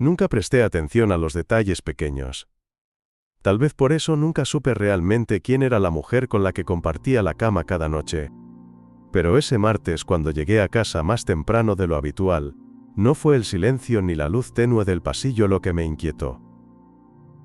Nunca presté atención a los detalles pequeños. Tal vez por eso nunca supe realmente quién era la mujer con la que compartía la cama cada noche. Pero ese martes, cuando llegué a casa más temprano de lo habitual, no fue el silencio ni la luz tenue del pasillo lo que me inquietó.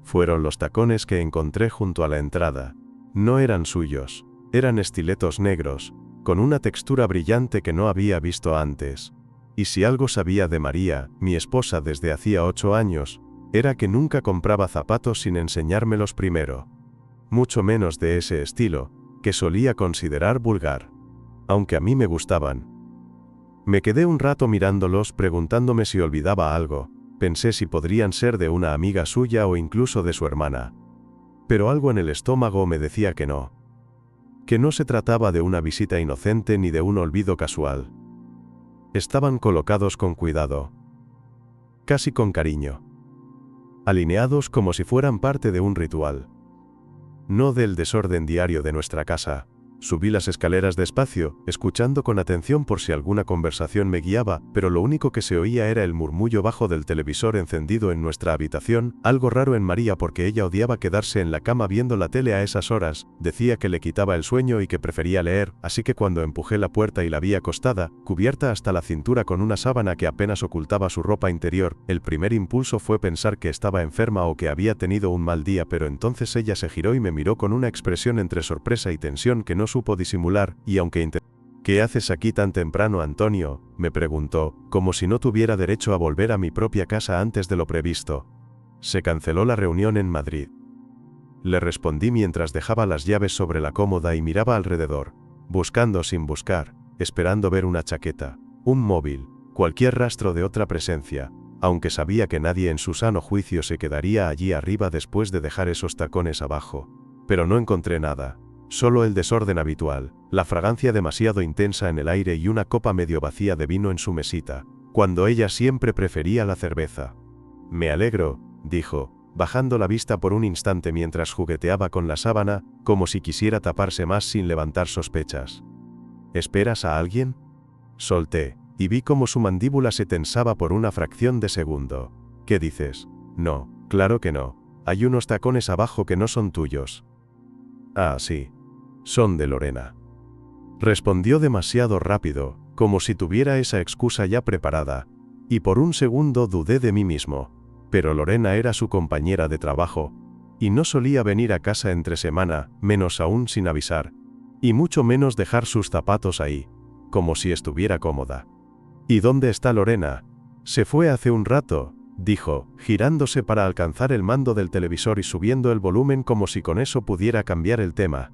Fueron los tacones que encontré junto a la entrada. No eran suyos, eran estiletos negros, con una textura brillante que no había visto antes. Y si algo sabía de María, mi esposa desde hacía 8 años, era que nunca compraba zapatos sin enseñármelos primero. Mucho menos de ese estilo, que solía considerar vulgar. Aunque a mí me gustaban. Me quedé un rato mirándolos preguntándome si olvidaba algo. Pensé si podrían ser de una amiga suya o incluso de su hermana. Pero algo en el estómago me decía que no. Que no se trataba de una visita inocente ni de un olvido casual. Estaban colocados con cuidado. Casi con cariño. Alineados como si fueran parte de un ritual. No del desorden diario de nuestra casa. Subí las escaleras despacio, escuchando con atención por si alguna conversación me guiaba, pero lo único que se oía era el murmullo bajo del televisor encendido en nuestra habitación, algo raro en María porque ella odiaba quedarse en la cama viendo la tele a esas horas, decía que le quitaba el sueño y que prefería leer, así que cuando empujé la puerta y la vi acostada, cubierta hasta la cintura con una sábana que apenas ocultaba su ropa interior, el primer impulso fue pensar que estaba enferma o que había tenido un mal día, pero entonces ella se giró y me miró con una expresión entre sorpresa y tensión que no supo disimular, y aunque ¿Qué haces aquí tan temprano, Antonio?, me preguntó, como si no tuviera derecho a volver a mi propia casa antes de lo previsto. Se canceló la reunión en Madrid. Le respondí mientras dejaba las llaves sobre la cómoda y miraba alrededor, buscando sin buscar, esperando ver una chaqueta, un móvil, cualquier rastro de otra presencia, aunque sabía que nadie en su sano juicio se quedaría allí arriba después de dejar esos tacones abajo. Pero no encontré nada. Solo el desorden habitual, la fragancia demasiado intensa en el aire y una copa medio vacía de vino en su mesita, cuando ella siempre prefería la cerveza. Me alegro, dijo, bajando la vista por un instante mientras jugueteaba con la sábana, como si quisiera taparse más sin levantar sospechas. ¿Esperas a alguien? Solté, y vi cómo su mandíbula se tensaba por una fracción de segundo. ¿Qué dices? No, claro que no. Hay unos tacones abajo que no son tuyos. Ah, sí. Son de Lorena. Respondió demasiado rápido, como si tuviera esa excusa ya preparada, y por un segundo dudé de mí mismo. Pero Lorena era su compañera de trabajo, y no solía venir a casa entre semana, menos aún sin avisar, y mucho menos dejar sus zapatos ahí, como si estuviera cómoda. ¿Y dónde está Lorena? Se fue hace un rato, dijo, girándose para alcanzar el mando del televisor y subiendo el volumen como si con eso pudiera cambiar el tema.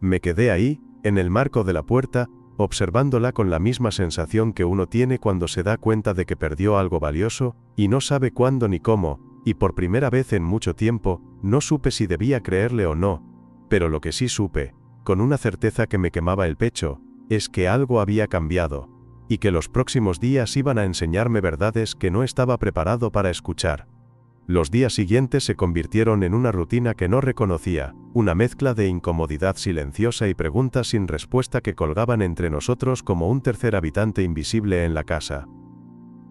Me quedé ahí, en el marco de la puerta, observándola con la misma sensación que uno tiene cuando se da cuenta de que perdió algo valioso, y no sabe cuándo ni cómo, y por primera vez en mucho tiempo, no supe si debía creerle o no, pero lo que sí supe, con una certeza que me quemaba el pecho, es que algo había cambiado, y que los próximos días iban a enseñarme verdades que no estaba preparado para escuchar. Los días siguientes se convirtieron en una rutina que no reconocía, una mezcla de incomodidad silenciosa y preguntas sin respuesta que colgaban entre nosotros como un tercer habitante invisible en la casa.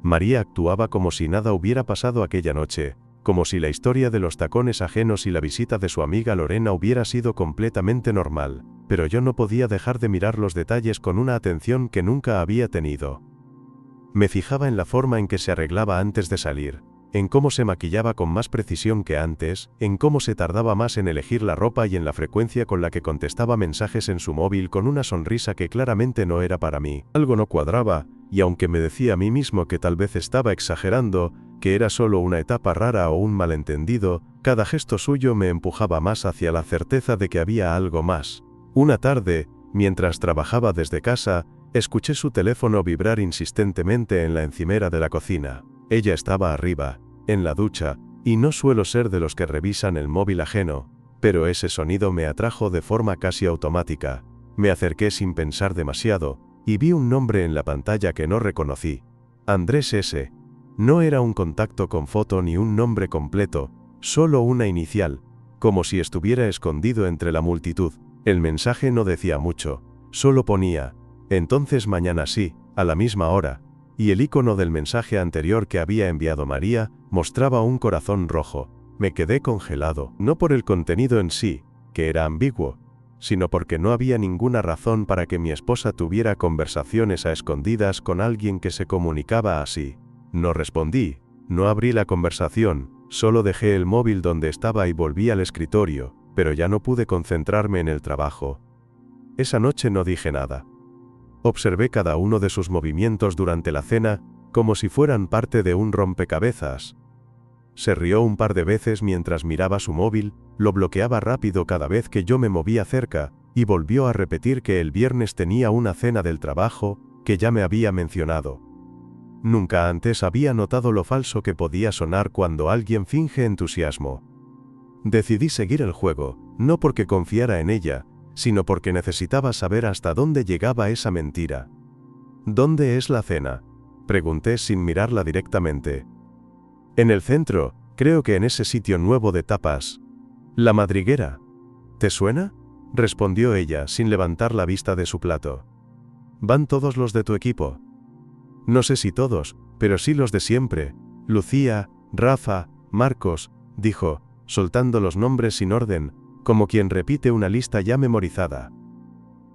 María actuaba como si nada hubiera pasado aquella noche, como si la historia de los tacones ajenos y la visita de su amiga Lorena hubiera sido completamente normal, pero yo no podía dejar de mirar los detalles con una atención que nunca había tenido. Me fijaba en la forma en que se arreglaba antes de salir, en cómo se maquillaba con más precisión que antes, en cómo se tardaba más en elegir la ropa y en la frecuencia con la que contestaba mensajes en su móvil con una sonrisa que claramente no era para mí. Algo no cuadraba, y aunque me decía a mí mismo que tal vez estaba exagerando, que era solo una etapa rara o un malentendido, cada gesto suyo me empujaba más hacia la certeza de que había algo más. Una tarde, mientras trabajaba desde casa, escuché su teléfono vibrar insistentemente en la encimera de la cocina. Ella estaba arriba, en la ducha, y no suelo ser de los que revisan el móvil ajeno, pero ese sonido me atrajo de forma casi automática. Me acerqué sin pensar demasiado, y vi un nombre en la pantalla que no reconocí. Andrés S. No era un contacto con foto ni un nombre completo, solo una inicial, como si estuviera escondido entre la multitud. El mensaje no decía mucho, solo ponía, entonces mañana sí, a la misma hora, y el icono del mensaje anterior que había enviado María mostraba un corazón rojo. Me quedé congelado, no por el contenido en sí, que era ambiguo, sino porque no había ninguna razón para que mi esposa tuviera conversaciones a escondidas con alguien que se comunicaba así. No respondí, no abrí la conversación, solo dejé el móvil donde estaba y volví al escritorio, pero ya no pude concentrarme en el trabajo. Esa noche no dije nada. Observé cada uno de sus movimientos durante la cena, como si fueran parte de un rompecabezas. Se rió un par de veces mientras miraba su móvil, lo bloqueaba rápido cada vez que yo me movía cerca, y volvió a repetir que el viernes tenía una cena del trabajo, que ya me había mencionado. Nunca antes había notado lo falso que podía sonar cuando alguien finge entusiasmo. Decidí seguir el juego, no porque confiara en ella, sino porque necesitaba saber hasta dónde llegaba esa mentira. ¿Dónde es la cena?, pregunté sin mirarla directamente. En el centro, creo que en ese sitio nuevo de tapas. La Madriguera. ¿Te suena?, respondió ella sin levantar la vista de su plato. ¿Van todos los de tu equipo? No sé si todos, pero sí los de siempre. Lucía, Rafa, Marcos, dijo, soltando los nombres sin orden, como quien repite una lista ya memorizada.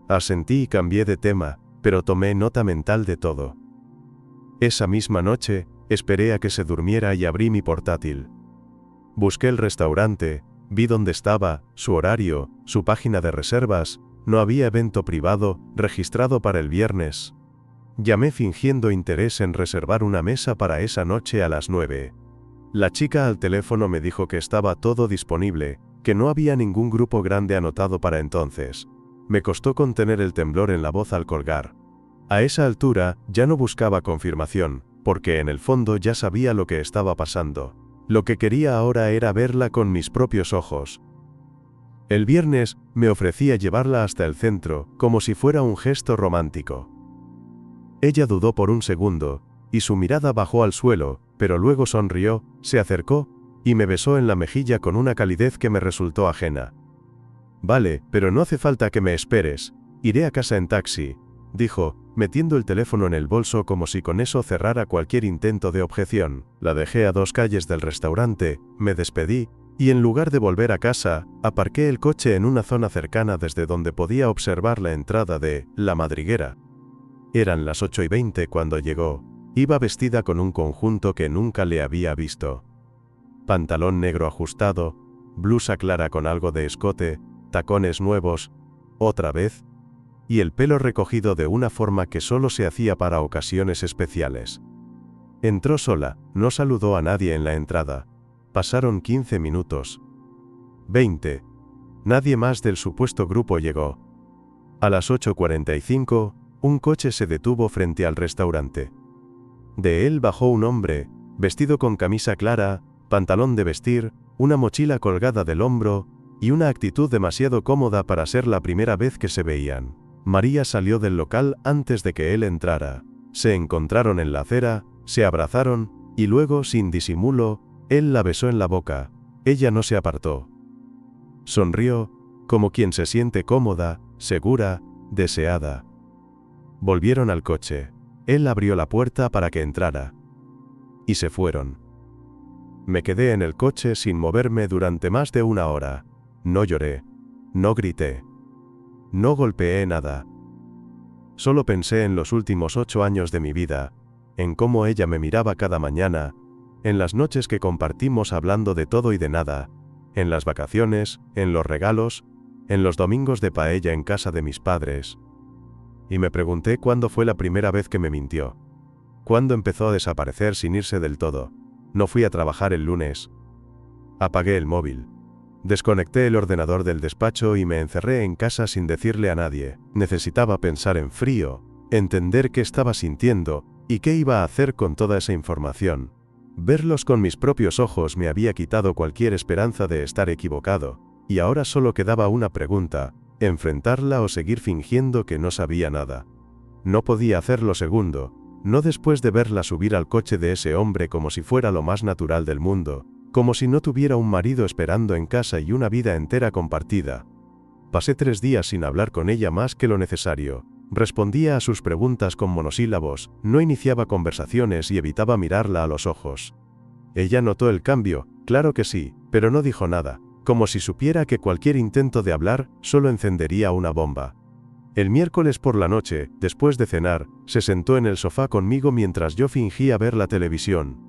Asentí y cambié de tema, pero tomé nota mental de todo. Esa misma noche, esperé a que se durmiera y abrí mi portátil. Busqué el restaurante, vi dónde estaba, su horario, su página de reservas, no había evento privado registrado para el viernes. Llamé fingiendo interés en reservar una mesa para esa noche a las 9. La chica al teléfono me dijo que estaba todo disponible, que no había ningún grupo grande anotado para entonces. Me costó contener el temblor en la voz al colgar. A esa altura, ya no buscaba confirmación, porque en el fondo ya sabía lo que estaba pasando. Lo que quería ahora era verla con mis propios ojos. El viernes, me ofrecía llevarla hasta el centro, como si fuera un gesto romántico. Ella dudó por un segundo, y su mirada bajó al suelo, pero luego sonrió, se acercó, y me besó en la mejilla con una calidez que me resultó ajena. Vale, pero no hace falta que me esperes, iré a casa en taxi, dijo, metiendo el teléfono en el bolso como si con eso cerrara cualquier intento de objeción. La dejé a 2 calles del restaurante, me despedí, y en lugar de volver a casa, aparqué el coche en una zona cercana desde donde podía observar la entrada de La Madriguera. Eran las 8:20 cuando llegó. Iba vestida con un conjunto que nunca le había visto. Pantalón negro ajustado, blusa clara con algo de escote, tacones nuevos, otra vez, y el pelo recogido de una forma que solo se hacía para ocasiones especiales. Entró sola, no saludó a nadie en la entrada. Pasaron 15 minutos. 20. Nadie más del supuesto grupo llegó. A las 8:45, un coche se detuvo frente al restaurante. De él bajó un hombre, vestido con camisa clara, pantalón de vestir, una mochila colgada del hombro, y una actitud demasiado cómoda para ser la primera vez que se veían. María salió del local antes de que él entrara. Se encontraron en la acera, se abrazaron, y luego, sin disimulo, él la besó en la boca. Ella no se apartó. Sonrió, como quien se siente cómoda, segura, deseada. Volvieron al coche. Él abrió la puerta para que entrara. Y se fueron. Me quedé en el coche sin moverme durante más de 1 hora. No lloré. No grité. No golpeé nada. Solo pensé en los últimos 8 años de mi vida, en cómo ella me miraba cada mañana, en las noches que compartimos hablando de todo y de nada, en las vacaciones, en los regalos, en los domingos de paella en casa de mis padres. Y me pregunté cuándo fue la primera vez que me mintió. ¿Cuándo empezó a desaparecer sin irse del todo? No fui a trabajar el lunes. Apagué el móvil. Desconecté el ordenador del despacho y me encerré en casa sin decirle a nadie. Necesitaba pensar en frío, entender qué estaba sintiendo, y qué iba a hacer con toda esa información. Verlos con mis propios ojos me había quitado cualquier esperanza de estar equivocado, y ahora solo quedaba una pregunta: enfrentarla o seguir fingiendo que no sabía nada. No podía hacer lo segundo, no después de verla subir al coche de ese hombre como si fuera lo más natural del mundo, como si no tuviera un marido esperando en casa y una vida entera compartida. Pasé 3 días sin hablar con ella más que lo necesario. Respondía a sus preguntas con monosílabos, no iniciaba conversaciones y evitaba mirarla a los ojos. Ella notó el cambio, claro que sí, pero no dijo nada, como si supiera que cualquier intento de hablar solo encendería una bomba. El miércoles por la noche, después de cenar, se sentó en el sofá conmigo mientras yo fingía ver la televisión.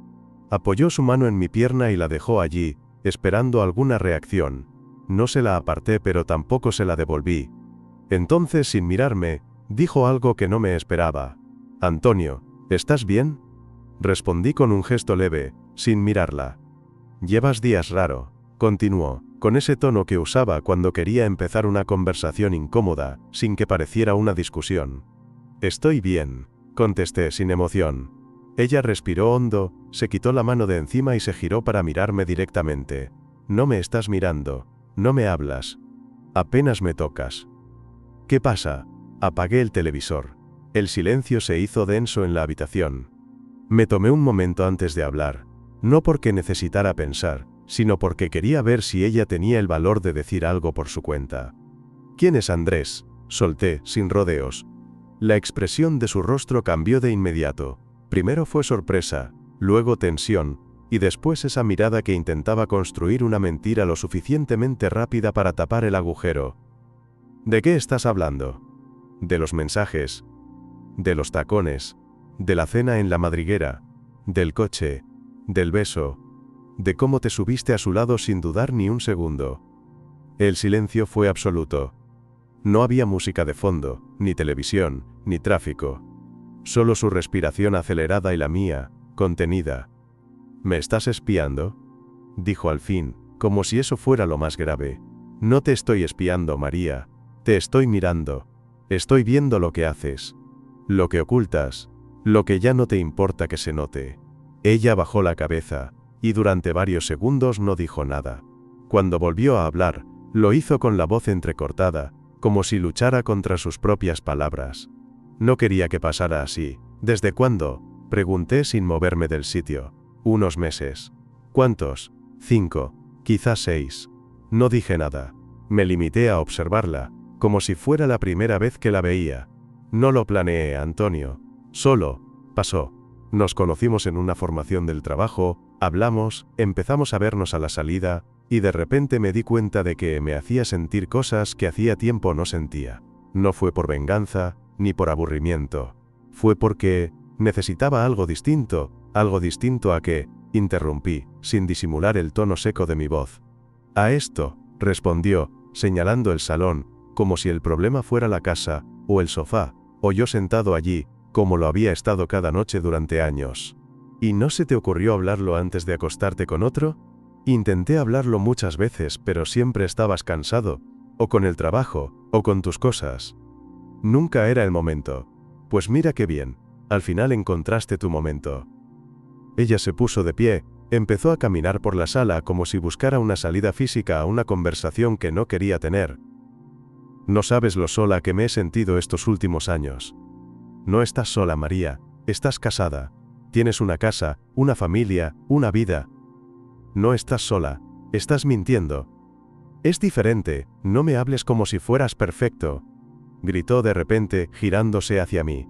Apoyó su mano en mi pierna y la dejó allí, esperando alguna reacción. No se la aparté pero tampoco se la devolví. Entonces, sin mirarme, dijo algo que no me esperaba. «Antonio, ¿estás bien?». Respondí con un gesto leve, sin mirarla. «Llevas días raro», continuó, con ese tono que usaba cuando quería empezar una conversación incómoda, sin que pareciera una discusión. «Estoy bien», contesté sin emoción. Ella respiró hondo, se quitó la mano de encima y se giró para mirarme directamente. «No me estás mirando, no me hablas. Apenas me tocas». «¿Qué pasa?». Apagué el televisor. El silencio se hizo denso en la habitación. Me tomé un momento antes de hablar, no porque necesitara pensar, sino porque quería ver si ella tenía el valor de decir algo por su cuenta. «¿Quién es Andrés?», solté, sin rodeos. La expresión de su rostro cambió de inmediato. Primero fue sorpresa, luego tensión, y después esa mirada que intentaba construir una mentira lo suficientemente rápida para tapar el agujero. «¿De qué estás hablando?». «De los mensajes. De los tacones. De la cena en la madriguera. Del coche. Del beso. De cómo te subiste a su lado sin dudar ni un segundo». El silencio fue absoluto. No había música de fondo, ni televisión, ni tráfico. Solo su respiración acelerada y la mía, contenida. «¿Me estás espiando?», dijo al fin, como si eso fuera lo más grave. «No te estoy espiando, María. Te estoy mirando. Estoy viendo lo que haces. Lo que ocultas. Lo que ya no te importa que se note». Ella bajó la cabeza, y durante varios segundos no dijo nada. Cuando volvió a hablar, lo hizo con la voz entrecortada, como si luchara contra sus propias palabras. «No quería que pasara así». «¿Desde cuándo?», pregunté sin moverme del sitio. «Unos meses». «¿Cuántos?». «5, quizás 6». No dije nada. Me limité a observarla, como si fuera la primera vez que la veía. «No lo planeé, Antonio. Solo pasó. Nos conocimos en una formación del trabajo, hablamos, empezamos a vernos a la salida, y de repente me di cuenta de que me hacía sentir cosas que hacía tiempo no sentía. No fue por venganza, ni por aburrimiento. Fue porque necesitaba algo distinto a que», interrumpí, sin disimular el tono seco de mi voz. «A esto», respondió, señalando el salón, como si el problema fuera la casa, o el sofá, o yo sentado allí, como lo había estado cada noche durante años. «¿Y no se te ocurrió hablarlo antes de acostarte con otro?». «Intenté hablarlo muchas veces, pero siempre estabas cansado, o con el trabajo, o con tus cosas. Nunca era el momento. Pues mira qué bien, al final encontraste tu momento». Ella se puso de pie, empezó a caminar por la sala como si buscara una salida física a una conversación que no quería tener. «No sabes lo sola que me he sentido estos últimos años». «No estás sola, María, estás casada. Tienes una casa, una familia, una vida. No estás sola, estás mintiendo. Es diferente, no me hables como si fueras perfecto», gritó de repente, girándose hacia mí.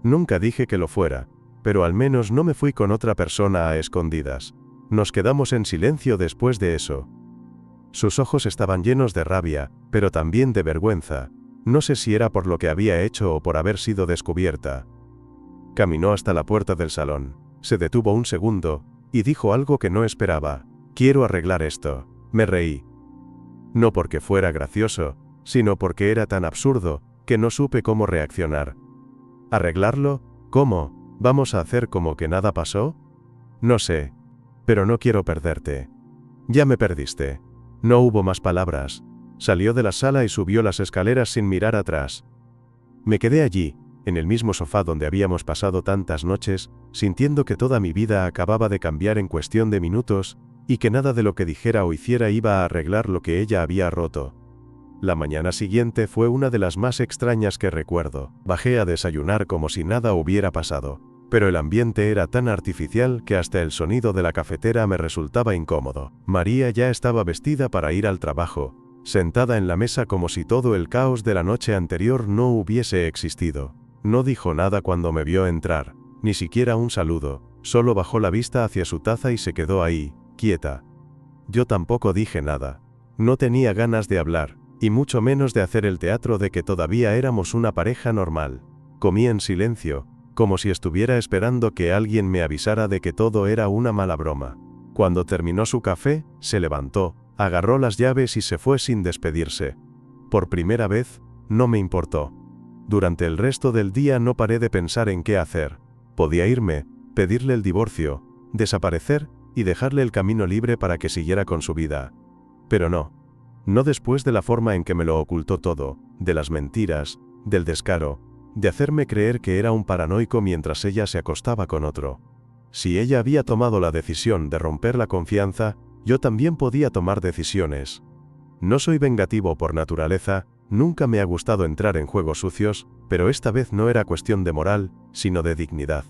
Nunca dije que lo fuera, pero al menos no me fui con otra persona a escondidas. Nos quedamos en silencio después de eso. Sus ojos estaban llenos de rabia, pero también de vergüenza. No sé si era por lo que había hecho o por haber sido descubierta. Caminó hasta la puerta del salón, se detuvo un segundo, y dijo algo que no esperaba. «Quiero arreglar esto». Me reí. No porque fuera gracioso, sino porque era tan absurdo, que no supe cómo reaccionar. «¿Arreglarlo? ¿Cómo? ¿Vamos a hacer como que nada pasó?». «No sé. Pero no quiero perderte». «Ya me perdiste». No hubo más palabras. Salió de la sala y subió las escaleras sin mirar atrás. Me quedé allí, en el mismo sofá donde habíamos pasado tantas noches, sintiendo que toda mi vida acababa de cambiar en cuestión de minutos, y que nada de lo que dijera o hiciera iba a arreglar lo que ella había roto. La mañana siguiente fue una de las más extrañas que recuerdo. Bajé a desayunar como si nada hubiera pasado, pero el ambiente era tan artificial que hasta el sonido de la cafetera me resultaba incómodo. María ya estaba vestida para ir al trabajo, sentada en la mesa como si todo el caos de la noche anterior no hubiese existido. No dijo nada cuando me vio entrar, ni siquiera un saludo, solo bajó la vista hacia su taza y se quedó ahí, quieta. Yo tampoco dije nada. No tenía ganas de hablar, y mucho menos de hacer el teatro de que todavía éramos una pareja normal. Comí en silencio, como si estuviera esperando que alguien me avisara de que todo era una mala broma. Cuando terminó su café, se levantó, agarró las llaves y se fue sin despedirse. Por primera vez, no me importó. Durante el resto del día no paré de pensar en qué hacer. Podía irme, pedirle el divorcio, desaparecer y dejarle el camino libre para que siguiera con su vida. Pero no. No después de la forma en que me lo ocultó todo, de las mentiras, del descaro, de hacerme creer que era un paranoico mientras ella se acostaba con otro. Si ella había tomado la decisión de romper la confianza, yo también podía tomar decisiones. No soy vengativo por naturaleza, nunca me ha gustado entrar en juegos sucios, pero esta vez no era cuestión de moral, sino de dignidad.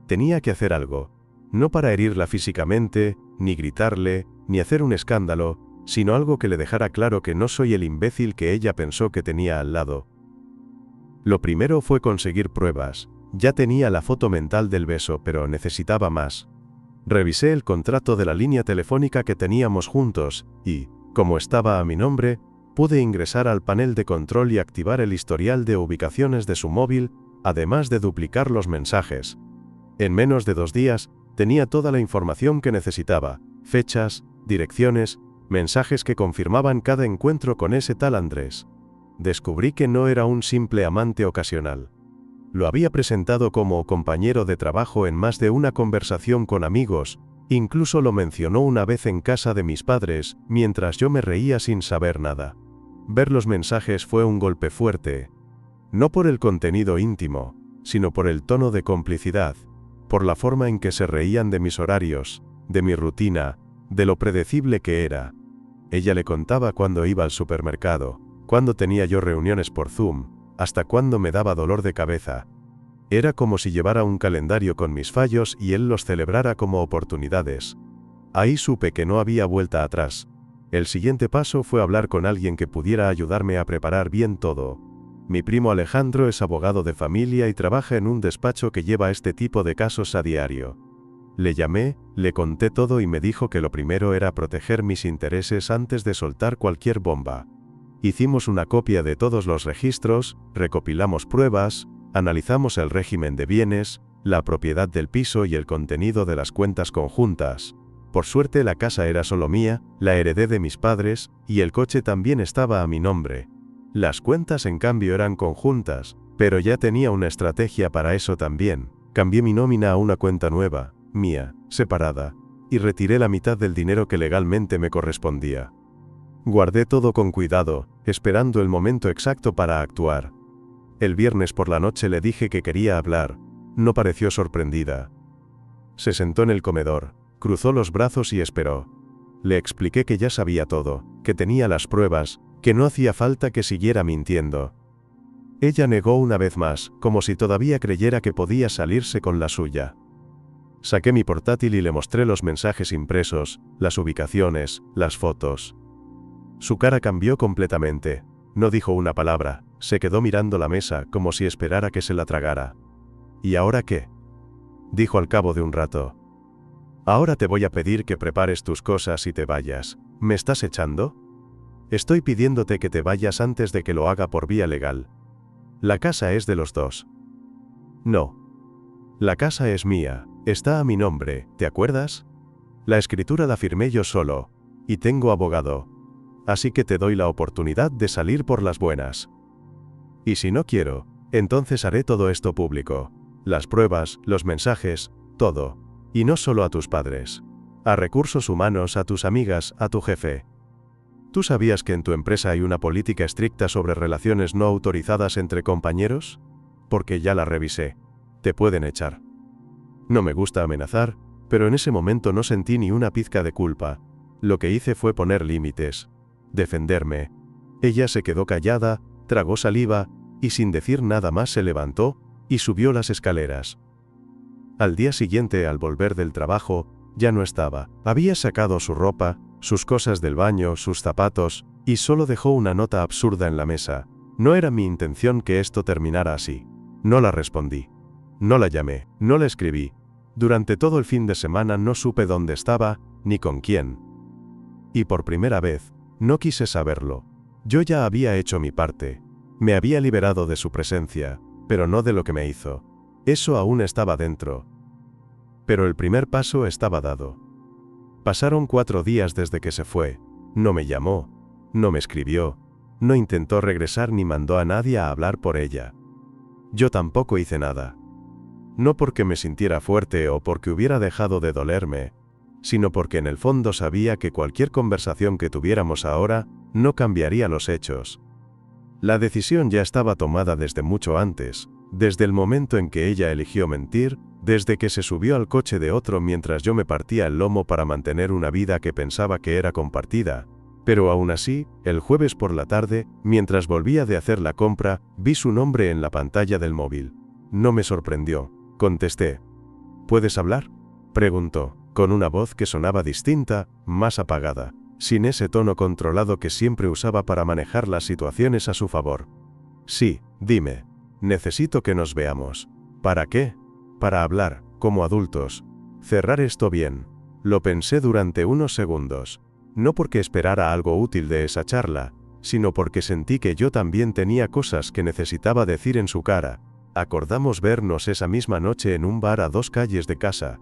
Tenía que hacer algo. No para herirla físicamente, ni gritarle, ni hacer un escándalo, sino algo que le dejara claro que no soy el imbécil que ella pensó que tenía al lado. Lo primero fue conseguir pruebas. Ya tenía la foto mental del beso, pero necesitaba más. Revisé el contrato de la línea telefónica que teníamos juntos, y, como estaba a mi nombre, pude ingresar al panel de control y activar el historial de ubicaciones de su móvil, además de duplicar los mensajes. En menos de 2 días, tenía toda la información que necesitaba, fechas, direcciones, mensajes que confirmaban cada encuentro con ese tal Andrés. Descubrí que no era un simple amante ocasional. Lo había presentado como compañero de trabajo en más de una conversación con amigos, incluso lo mencionó una vez en casa de mis padres, mientras yo me reía sin saber nada. Ver los mensajes fue un golpe fuerte. No por el contenido íntimo, sino por el tono de complicidad, por la forma en que se reían de mis horarios, de mi rutina, de lo predecible que era. Ella le contaba cuándo iba al supermercado, cuándo tenía yo reuniones por Zoom, hasta cuándo me daba dolor de cabeza. Era como si llevara un calendario con mis fallos y él los celebrara como oportunidades. Ahí supe que no había vuelta atrás. El siguiente paso fue hablar con alguien que pudiera ayudarme a preparar bien todo. Mi primo Alejandro es abogado de familia y trabaja en un despacho que lleva este tipo de casos a diario. Le llamé, le conté todo y me dijo que lo primero era proteger mis intereses antes de soltar cualquier bomba. Hicimos una copia de todos los registros, recopilamos pruebas, analizamos el régimen de bienes, la propiedad del piso y el contenido de las cuentas conjuntas. Por suerte la casa era solo mía, la heredé de mis padres, y el coche también estaba a mi nombre. Las cuentas en cambio eran conjuntas, pero ya tenía una estrategia para eso también. Cambié mi nómina a una cuenta nueva, mía, separada, y retiré la mitad del dinero que legalmente me correspondía. Guardé todo con cuidado, esperando el momento exacto para actuar. El viernes por la noche le dije que quería hablar. No pareció sorprendida. Se sentó en el comedor, cruzó los brazos y esperó. Le expliqué que ya sabía todo, que tenía las pruebas, que no hacía falta que siguiera mintiendo. Ella negó una vez más, como si todavía creyera que podía salirse con la suya. Saqué mi portátil y le mostré los mensajes impresos, las ubicaciones, las fotos. Su cara cambió completamente. No dijo una palabra, se quedó mirando la mesa como si esperara que se la tragara. ¿Y ahora qué?, dijo al cabo de un rato. Ahora te voy a pedir que prepares tus cosas y te vayas. ¿Me estás echando? Estoy pidiéndote que te vayas antes de que lo haga por vía legal. La casa es de los dos. No. La casa es mía, está a mi nombre, ¿te acuerdas? La escritura la firmé yo solo, y tengo abogado. Así que te doy la oportunidad de salir por las buenas. Y si no quiero, entonces haré todo esto público. Las pruebas, los mensajes, todo. Y no solo a tus padres. A recursos humanos, a tus amigas, a tu jefe. ¿Tú sabías que en tu empresa hay una política estricta sobre relaciones no autorizadas entre compañeros? Porque ya la revisé. Te pueden echar. No me gusta amenazar, pero en ese momento no sentí ni una pizca de culpa. Lo que hice fue poner límites. Defenderme. Ella se quedó callada, tragó saliva, y sin decir nada más se levantó, y subió las escaleras. Al día siguiente, al volver del trabajo, ya no estaba. Había sacado su ropa, sus cosas del baño, sus zapatos, Y solo dejó una nota absurda en la mesa. No era mi intención que esto terminara así. No la respondí. No la llamé, no la escribí. Durante todo el fin de semana no supe dónde estaba, ni con quién. Y por primera vez, no quise saberlo. Yo ya había hecho mi parte. Me había liberado de su presencia, pero no de lo que me hizo. Eso aún estaba dentro. Pero el primer paso estaba dado. Pasaron 4 días desde que se fue. No me llamó, no me escribió, no intentó regresar ni mandó a nadie a hablar por ella. Yo tampoco hice nada. No porque me sintiera fuerte o porque hubiera dejado de dolerme, sino porque en el fondo sabía que cualquier conversación que tuviéramos ahora no cambiaría los hechos. La decisión ya estaba tomada desde mucho antes, desde el momento en que ella eligió mentir, desde que se subió al coche de otro mientras yo me partía el lomo para mantener una vida que pensaba que era compartida. Pero aún así, el jueves por la tarde, mientras volvía de hacer la compra, vi su nombre en la pantalla del móvil. No me sorprendió. Contesté. ¿Puedes hablar?, preguntó, con una voz que sonaba distinta, más apagada, sin ese tono controlado que siempre usaba para manejar las situaciones a su favor. Sí, dime. Necesito que nos veamos. ¿Para qué? Para hablar, como adultos. Cerrar esto bien. Lo pensé durante unos segundos. No porque esperara algo útil de esa charla, sino porque sentí que yo también tenía cosas que necesitaba decir en su cara. Acordamos vernos esa misma noche en un bar a 2 calles de casa.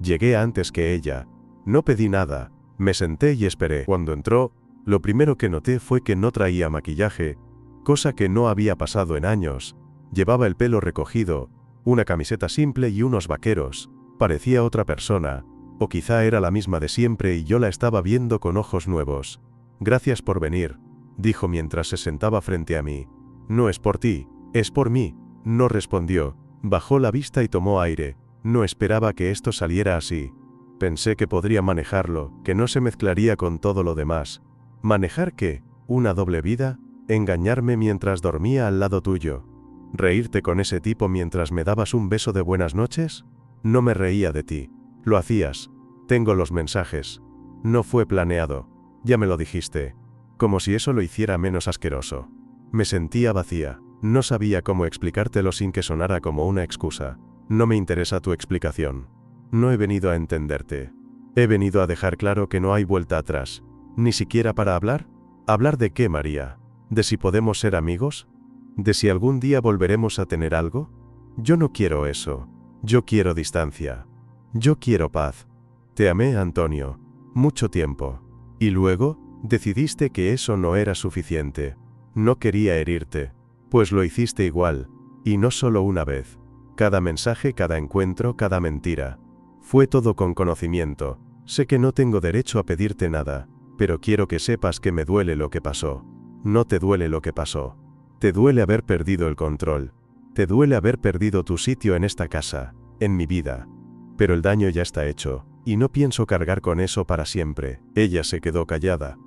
Llegué antes que ella. No pedí nada, me senté y esperé. Cuando entró, lo primero que noté fue que no traía maquillaje, cosa que no había pasado en años. Llevaba el pelo recogido, una camiseta simple y unos vaqueros. Parecía otra persona, o quizá era la misma de siempre y yo la estaba viendo con ojos nuevos. Gracias por venir, dijo mientras se sentaba frente a mí. No es por ti, es por mí. No respondió, bajó la vista y tomó aire. No esperaba que esto saliera así. Pensé que podría manejarlo, que no se mezclaría con todo lo demás. ¿Manejar qué? ¿Una doble vida? ¿Engañarme mientras dormía al lado tuyo? ¿Reírte con ese tipo mientras me dabas un beso de buenas noches? No me reía de ti. Lo hacías. Tengo los mensajes. No fue planeado. Ya me lo dijiste. Como si eso lo hiciera menos asqueroso. Me sentía vacía. No sabía cómo explicártelo sin que sonara como una excusa. No me interesa tu explicación. No he venido a entenderte. He venido a dejar claro que no hay vuelta atrás. ¿Ni siquiera para hablar? ¿Hablar de qué, María? ¿De si podemos ser amigos? ¿De si algún día volveremos a tener algo? Yo no quiero eso. Yo quiero distancia. Yo quiero paz. Te amé, Antonio. Mucho tiempo. Y luego, decidiste que eso no era suficiente. No quería herirte. Pues lo hiciste igual. Y no solo una vez. Cada mensaje, cada encuentro, cada mentira. Fue todo con conocimiento. Sé que no tengo derecho a pedirte nada, pero quiero que sepas que me duele lo que pasó. No te duele lo que pasó. Te duele haber perdido el control. Te duele haber perdido tu sitio en esta casa, en mi vida. Pero el daño ya está hecho, y no pienso cargar con eso para siempre. Ella se quedó callada.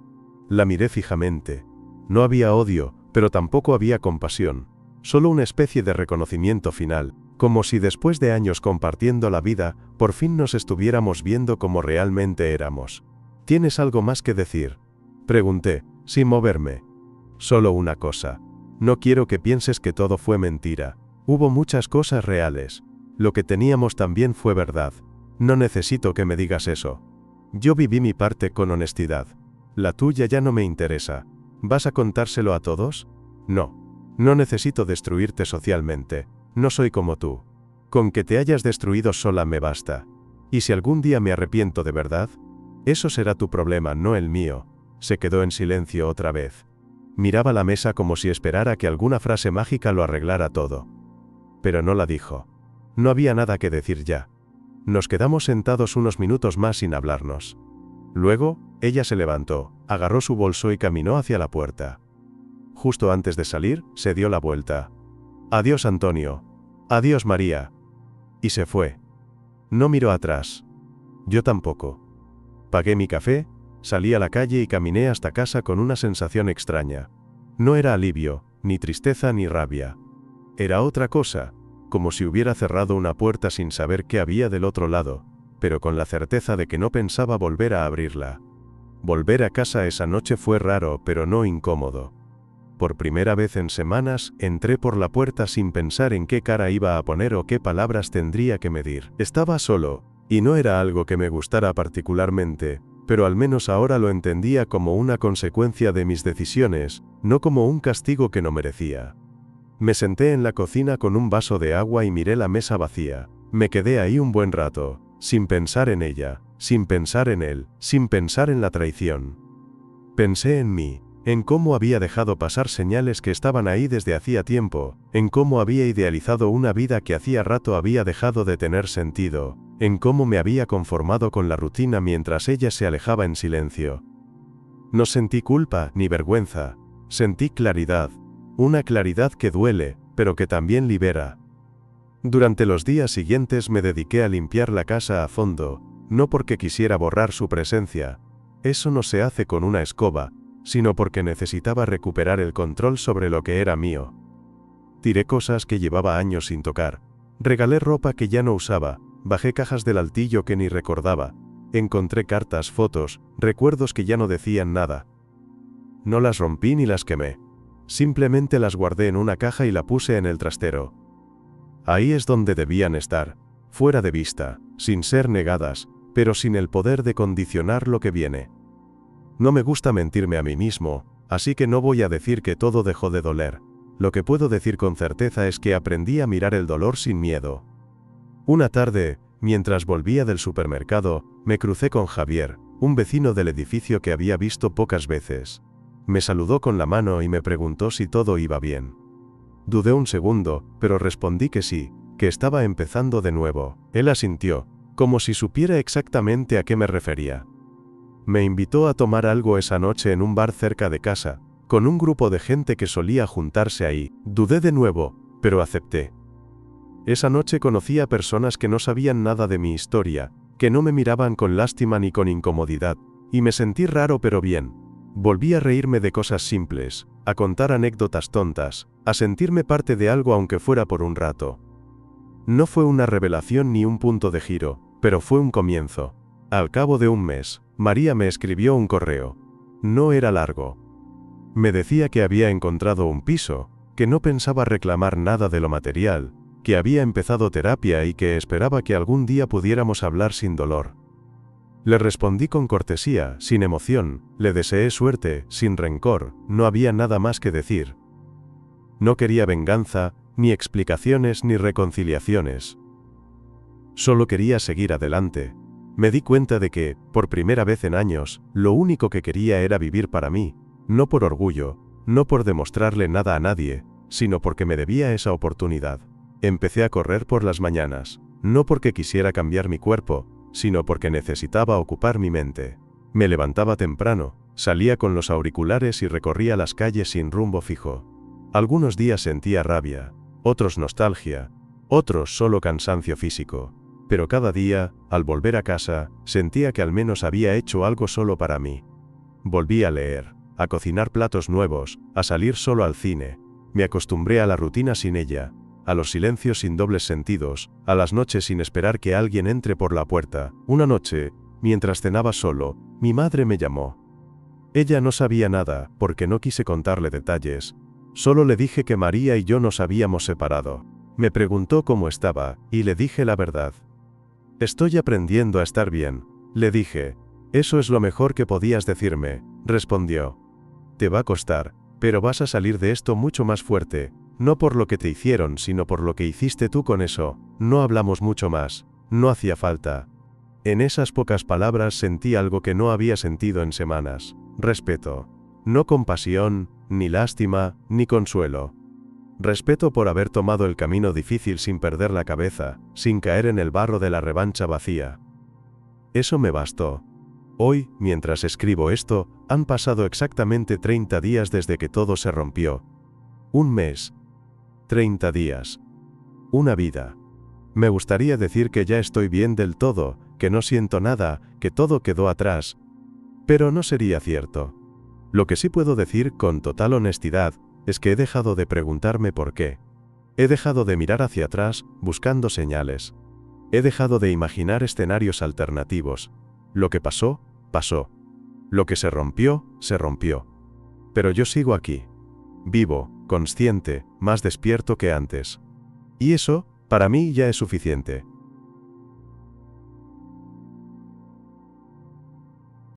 La miré fijamente. No había odio, pero tampoco había compasión. Solo una especie de reconocimiento final, como si después de años compartiendo la vida, por fin nos estuviéramos viendo como realmente éramos. ¿Tienes algo más que decir?, pregunté, sin moverme. Solo una cosa. No quiero que pienses que todo fue mentira. Hubo muchas cosas reales. Lo que teníamos también fue verdad. No necesito que me digas eso. Yo viví mi parte con honestidad. La tuya ya no me interesa. ¿Vas a contárselo a todos? No. No necesito destruirte socialmente. No soy como tú. Con que te hayas destruido sola me basta. ¿Y si algún día me arrepiento de verdad? Eso será tu problema, no el mío. Se quedó en silencio otra vez. Miraba la mesa como si esperara que alguna frase mágica lo arreglara todo. Pero no la dijo. No había nada que decir ya. Nos quedamos sentados unos minutos más sin hablarnos. Luego, ella se levantó, agarró su bolso y caminó hacia la puerta. Justo antes de salir, se dio la vuelta. Adiós, Antonio. Adiós, María. Y se fue. No miró atrás. Yo tampoco. Pagué mi café, salí a la calle y caminé hasta casa con una sensación extraña. No era alivio, ni tristeza ni rabia. Era otra cosa, como si hubiera cerrado una puerta sin saber qué había del otro lado, pero con la certeza de que no pensaba volver a abrirla. Volver a casa esa noche fue raro pero no incómodo. Por primera vez en semanas, entré por la puerta sin pensar en qué cara iba a poner o qué palabras tendría que medir. Estaba solo, y no era algo que me gustara particularmente, pero al menos ahora lo entendía como una consecuencia de mis decisiones, no como un castigo que no merecía. Me senté en la cocina con un vaso de agua y miré la mesa vacía. Me quedé ahí un buen rato, sin pensar en ella, sin pensar en él, sin pensar en la traición. Pensé en mí, en cómo había dejado pasar señales que estaban ahí desde hacía tiempo, en cómo había idealizado una vida que hacía rato había dejado de tener sentido, en cómo me había conformado con la rutina mientras ella se alejaba en silencio. No sentí culpa ni vergüenza, sentí claridad, una claridad que duele, pero que también libera. Durante los días siguientes me dediqué a limpiar la casa a fondo, no porque quisiera borrar su presencia, eso no se hace con una escoba, sino porque necesitaba recuperar el control sobre lo que era mío. Tiré cosas que llevaba años sin tocar, regalé ropa que ya no usaba, bajé cajas del altillo que ni recordaba, encontré cartas, fotos, recuerdos que ya no decían nada. No las rompí ni las quemé. Simplemente las guardé en una caja y la puse en el trastero. Ahí es donde debían estar, fuera de vista, sin ser negadas, pero sin el poder de condicionar lo que viene. No me gusta mentirme a mí mismo, así que no voy a decir que todo dejó de doler. Lo que puedo decir con certeza es que aprendí a mirar el dolor sin miedo. Una tarde, mientras volvía del supermercado, me crucé con Javier, un vecino del edificio que había visto pocas veces. Me saludó con la mano y me preguntó si todo iba bien. Dudé un segundo, pero respondí que sí, que estaba empezando de nuevo. Él asintió, como si supiera exactamente a qué me refería. Me invitó a tomar algo esa noche en un bar cerca de casa, con un grupo de gente que solía juntarse ahí. Dudé de nuevo, pero acepté. Esa noche conocí a personas que no sabían nada de mi historia, que no me miraban con lástima ni con incomodidad, y me sentí raro pero bien. Volví a reírme de cosas simples, a contar anécdotas tontas, a sentirme parte de algo aunque fuera por un rato. No fue una revelación ni un punto de giro, pero fue un comienzo. Al cabo de un mes, María me escribió un correo. No era largo. Me decía que había encontrado un piso, que no pensaba reclamar nada de lo material, que había empezado terapia y que esperaba que algún día pudiéramos hablar sin dolor. Le respondí con cortesía, sin emoción, le deseé suerte, sin rencor, no había nada más que decir. No quería venganza, ni explicaciones ni reconciliaciones. Solo quería seguir adelante. Me di cuenta de que, por primera vez en años, lo único que quería era vivir para mí, no por orgullo, no por demostrarle nada a nadie, sino porque me debía esa oportunidad. Empecé a correr por las mañanas, no porque quisiera cambiar mi cuerpo, sino porque necesitaba ocupar mi mente. Me levantaba temprano, salía con los auriculares y recorría las calles sin rumbo fijo. Algunos días sentía rabia, otros nostalgia, otros solo cansancio físico. Pero cada día, al volver a casa, sentía que al menos había hecho algo solo para mí. Volví a leer, a cocinar platos nuevos, a salir solo al cine. Me acostumbré a la rutina sin ella, a los silencios sin dobles sentidos, a las noches sin esperar que alguien entre por la puerta. Una noche, mientras cenaba solo, mi madre me llamó. Ella no sabía nada, porque no quise contarle detalles. Solo le dije que María y yo nos habíamos separado. Me preguntó cómo estaba, y le dije la verdad. Estoy aprendiendo a estar bien, le dije. Eso es lo mejor que podías decirme, respondió. Te va a costar, pero vas a salir de esto mucho más fuerte, no por lo que te hicieron, sino por lo que hiciste tú con eso. No hablamos mucho más, no hacía falta. En esas pocas palabras sentí algo que no había sentido en semanas, respeto. No compasión, ni lástima, ni consuelo. Respeto por haber tomado el camino difícil sin perder la cabeza, sin caer en el barro de la revancha vacía. Eso me bastó. Hoy, mientras escribo esto, han pasado exactamente 30 días desde que todo se rompió. Un mes. 30 días. Una vida. Me gustaría decir que ya estoy bien del todo, que no siento nada, que todo quedó atrás. Pero no sería cierto. Lo que sí puedo decir con total honestidad, es que he dejado de preguntarme por qué. He dejado de mirar hacia atrás, buscando señales. He dejado de imaginar escenarios alternativos. Lo que pasó, pasó. Lo que se rompió, se rompió. Pero yo sigo aquí. Vivo, consciente, más despierto que antes. Y eso, para mí ya es suficiente.